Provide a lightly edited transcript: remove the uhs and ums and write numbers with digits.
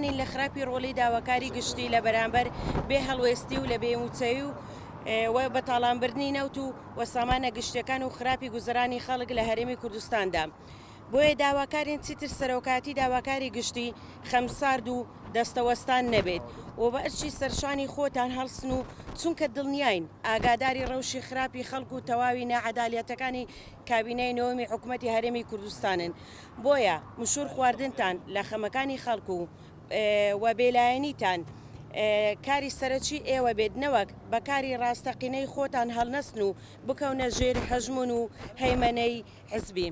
توانین لە خراپی ڕۆڵی داواکاری گشتی لە بەرامبەر بێ هەڵوێستی و لە بێموچەوی و بەتاڵانبردنی نەوت و وەسامانە گشتەکان و خراپی گوزەرانی خەڵک لە هەرێمی کوردستاندا. بۆیە داواکارین چیتر سەرۆکاتی داواکاری گشتی خەمسارد و دەستەوەستان نەبێت و بە ئەرچی سەرشانی خۆتان هەڵسن و چونکە دڵنیاین ئاگاداری ڕەوشی خراپی خەڵک و تەواوی نەعەداڵەتەکانی کابینەی نەوەمی حکوومەتی هەرێمی کوردستانن. بۆیە مشور خواردنتان لە خەمەکانی خەڵک و بێلایەنیتان کاری سەرەکی ئێوە بێت نەوەک بەکاری ڕاستەقینەی خۆتان هەڵنەسن و بکەونە ژێر هەژمون و هەیمەنەی حزبی.